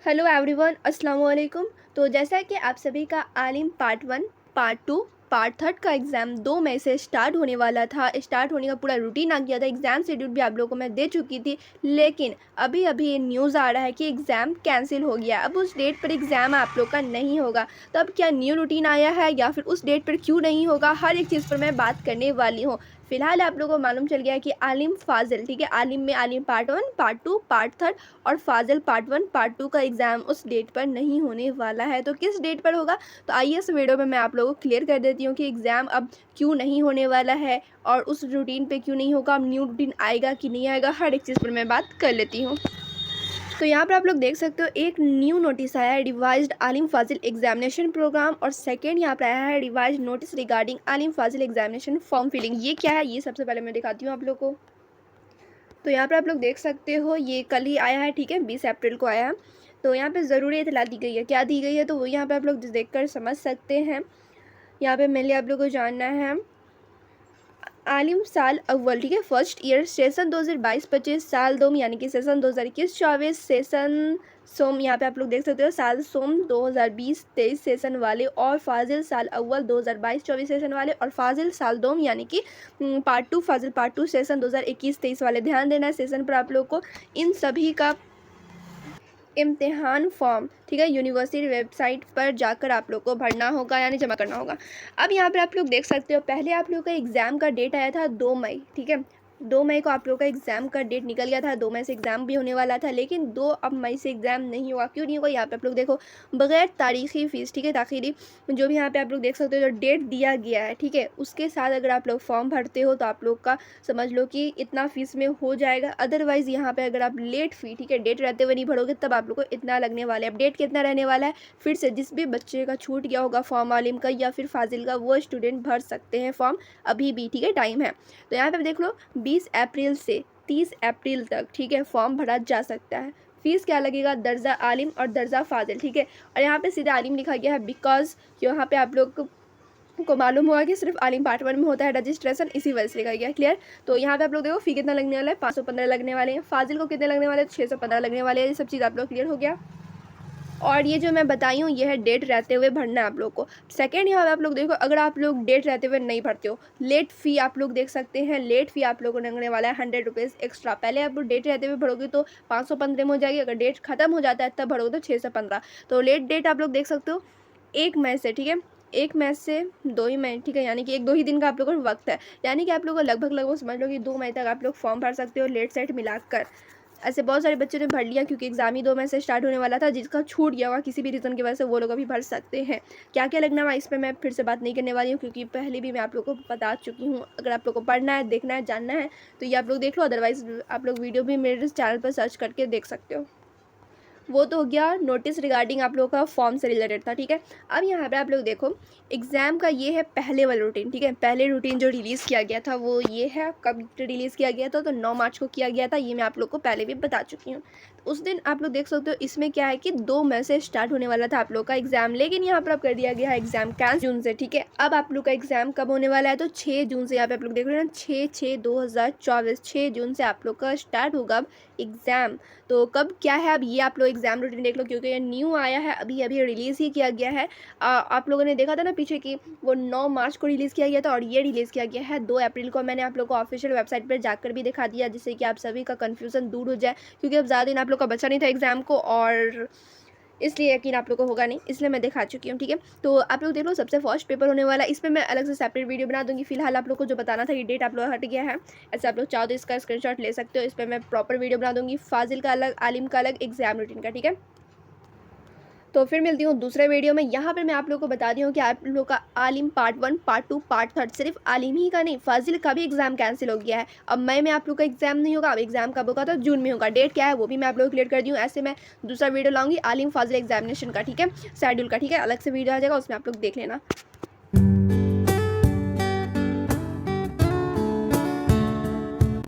Hello everyone, अस्सलाम वालेकुम। तो जैसा कि आप सभी का आलिम पार्ट 1, पार्ट 2, पार्ट 3 का एग्ज़ाम 2 मई से स्टार्ट होने वाला था। स्टार्ट होने का पूरा रूटीन आ गया था। एग्ज़ाम शेड्यूल भी आप लोगों को मैं दे चुकी थी, लेकिन अभी अभी ये न्यूज़ आ रहा है कि एग्ज़ाम कैंसिल हो गया। अब उस डेट पर एग्ज़ाम आप लोग का नहीं होगा। तो अब क्या न्यू रूटीन आया है या फिर उस डेट पर क्यों नहीं होगा, हर एक चीज़ पर मैं बात करने वाली हूँ। फ़िलहाल आप लोगों को मालूम चल गया है कि आलिम फ़ाज़िल, ठीक है, आलिम में आलिम पार्ट 1, पार्ट 2, पार्ट 3 और फ़ाज़िल पार्ट 1, पार्ट 2 का एग्ज़ाम उस डेट पर नहीं होने वाला है। तो किस डेट पर होगा? तो आइए इस वीडियो में मैं आप लोगों को क्लियर कर देती हूँ कि एग्ज़ाम अब क्यों नहीं होने वाला है और उस रूटीन पे क्यों नहीं होगा, अब न्यू रूटीन आएगा कि नहीं आएगा, हर एक चीज़ पर मैं बात कर लेती हूँ। तो यहाँ पर आप लोग देख सकते हो एक न्यू नोटिस आया है रिवाइज्ड आलिम फ़ाज़िल एग्जामिनेशन प्रोग्राम, और सेकंड यहाँ पर आया है रिवाइज्ड नोटिस रिगार्डिंग आलिम फ़ाज़िल एग्जामिनेशन फॉर्म फिलिंग। ये क्या है, ये सबसे पहले मैं दिखाती हूँ आप लोग को। तो यहाँ पर आप लोग देख सकते हो ये कल ही आया है, ठीक है, 20 अप्रैल को आया है। तो यहाँ पे ज़रूरी इतला दी गई है, क्या दी गई है तो वो यहाँ पे आप लोग देखकर समझ सकते हैं। यहाँ पे मेनली आप लोग को जानना है आलिम साल अव्वल, ठीक है, फर्स्ट ईयर सेशन 2022-25, साल दोम यानी कि सेशन 2021-24, सेशन सोम यहाँ पे आप लोग देख सकते हो साल सोम 2020-23 सेशन वाले, और फाजिल साल अव्वल 2022-24 सेशन वाले, और फाजिल साल दोम यानी कि पार्ट 2, फाजिल पार्ट 2 सेशन 2021-23 वाले। ध्यान देना है सेशन पर आप लोग को इन सभी का इम्तिहान फॉर्म, ठीक है, यूनिवर्सिटी वेबसाइट पर जाकर आप लोग को भरना होगा यानी जमा करना होगा। अब यहाँ पे आप लोग देख सकते हो पहले आप लोग का एग्ज़ाम का डेट आया था 2 मई, ठीक है, 2 मई को आप लोग का एग्ज़ाम का डेट निकल गया था। 2 मई से एग्ज़ाम भी होने वाला था, लेकिन 2 अब मई से एग्ज़ाम नहीं हुआ। क्यों नहीं हुआ? यहाँ पे आप लोग देखो, बगैर तारीख़ी फ़ीस, ठीक है, ताख़ीरी जो भी यहाँ पे आप लोग देख सकते हो जो डेट दिया गया है, ठीक है, उसके साथ अगर आप लोग फॉर्म भरते हो तो आप लोग का समझ लो कि इतना फ़ीस में हो जाएगा। अदरवाइज़ यहाँ पे अगर आप लेट फ़ी, ठीक है, डेट रहते हुए नहीं भरोगे तब आप लोग को इतना लगने वाला है। अब डेट कितना रहने वाला है, फिर से जिस भी बच्चे का छूट गया होगा फॉर्म आलिम का या फिर फ़ाज़िल का, वो स्टूडेंट भर सकते हैं फॉर्म, अभी भी, ठीक है, टाइम है। तो यहाँ पे देख लो 20 अप्रैल से 30 अप्रैल तक, ठीक है, फॉर्म भरा जा सकता है। फ़ीस क्या लगेगा? दर्जा आलिम और दर्जा फ़ाज़िल, ठीक है, और यहाँ पे सीधा आलिम लिखा गया है बिकॉज़ यहाँ पे आप लोग को मालूम होगा कि सिर्फ आलिम पार्ट 1 में होता है रजिस्ट्रेशन, इसी वजह से लिखा गया है। क्लियर? तो यहाँ पे आप लोग देखो फ़ी कितना लगने वाला है, 515 लगने वाले हैं। फ़ाज़िल को कितने लगने वाले हैं? 615 लगने वाले हैं। ये सब चीज़ आप लोग क्लियर हो गया। और ये जो मैं बताई हूँ ये है डेट रहते हुए भरना है आप लोग को। सेकंड यहाँ पे आप लोग देखो, अगर आप लोग डेट रहते हुए नहीं भरते हो, लेट फ़ी आप लोग देख सकते हैं, लेट फ़ी आप लोगों को लगने वाला है 100 रुपीज़ एक्स्ट्रा। पहले आप डेट रहते हुए भरोगे तो 515 में हो जाएगी, अगर डेट ख़त्म हो जाता है तब भरोगे तो 615। तो लेट डेट आप लोग देख सकते हो 1 मई से, ठीक है, 1 मई से 2 ही मई, ठीक है, यानी कि 1-2 ही दिन का आप लोगों को वक्त है। यानी कि आप लोगों को लगभग समझ लो कि 2 मई तक आप लोग फॉर्म भर सकते हो लेट सेट मिलाकर। ऐसे बहुत सारे बच्चों ने भर लिया क्योंकि एग्ज़ाम ही 2 मई से स्टार्ट होने वाला था। जिसका छूट गया होगा किसी भी रीज़न की वजह से वो लोग अभी भर सकते हैं। क्या क्या लगना है इस पे मैं फिर से बात नहीं करने वाली हूँ, क्योंकि पहले भी मैं आप लोग को बता चुकी हूँ। अगर आप लोग को पढ़ना है, देखना है, जानना है तो ये आप लोग देख लो, अदरवाइज़ आप लोग वीडियो भी मेरे चैनल पर सर्च करके देख सकते हो। वो तो हो गया नोटिस रिगार्डिंग आप लोगों का फॉर्म से रिलेटेड था, ठीक है। अब यहाँ पे आप लोग देखो एग्ज़ाम का ये है पहले वाला रूटीन, ठीक है, पहले रूटीन जो रिलीज़ किया गया था वो ये है। कब रिलीज़ किया गया था? तो 9 मार्च को किया गया था। ये मैं आप लोग को पहले भी बता चुकी हूँ। तो उस दिन आप लोग देख सकते हो इसमें क्या है कि 2 मई से स्टार्ट होने वाला था आप लोग का एग्ज़ाम, लेकिन यहाँ पर अब कर दिया गया है एग्ज़ाम कैंसिल जून से, ठीक है। अब आप लोग का एग्ज़ाम कब होने वाला है? तो 6 जून से। यहाँ पे आप लोग देख रहे हैं ना, 6/6/2024, 6 जून से आप लोग का स्टार्ट होगा अब एग्ज़ाम। तो कब क्या है अब ये आप लोग एग्ज़ाम रूटीन देख लो, क्योंकि ये न्यू आया है, अभी अभी रिलीज़ ही किया गया है। आप लोगों ने देखा था ना पीछे कि वो 9 मार्च को रिलीज़ किया गया था और ये रिलीज़ किया गया है 2 अप्रैल को। मैंने आप लोग को ऑफिशियल वेबसाइट पर जाकर भी दिखा दिया, जिससे कि आप सभी का कन्फ्यूज़न दूर हो जाए, क्योंकि अब ज़्यादा दिन आप लोग का बचा नहीं था एग्ज़ाम को, और इसलिए यकीन आप लोग को होगा नहीं, इसलिए मैं दिखा चुकी हूँ, ठीक है। तो आप लोग देख लो सबसे फर्स्ट पेपर होने वाला है, इस पे मैं अलग से सेपरेट वीडियो बना दूँगी। फिलहाल आप लोग को जो बताना था ये डेट आप लोग हट गया है। ऐसे आप लोग चाहो तो इसका स्क्रीनशॉट ले सकते हो, इस पे मैं प्रॉपर वीडियो बना दूँगी, फाजिल का अलग, आलिम का अलग, एग्ज़ाम रूटीन का, ठीक है। तो फिर मिलती हूँ दूसरे वीडियो में। यहाँ पर मैं आप लोग को बता दी हूँ कि आप लोग का आलिम पार्ट 1, पार्ट 2, पार्ट 3, सिर्फ आलिम ही का नहीं, फाजिल का भी एग्जाम कैंसिल हो गया है। अब मई में आप लोग का एग्जाम नहीं होगा, अब एग्जाम कब होगा? तो जून में होगा। डेट क्या है वो भी मैं आप लोग को क्लियर कर दी हूँ। ऐसे मैं दूसरा वीडियो लाऊंगी आलिम फाजिल एग्जामिनेशन का, ठीक है, शेड्यूल का, ठीक है, अलग से वीडियो आ जाएगा, उसमें आप लोग देख लेना।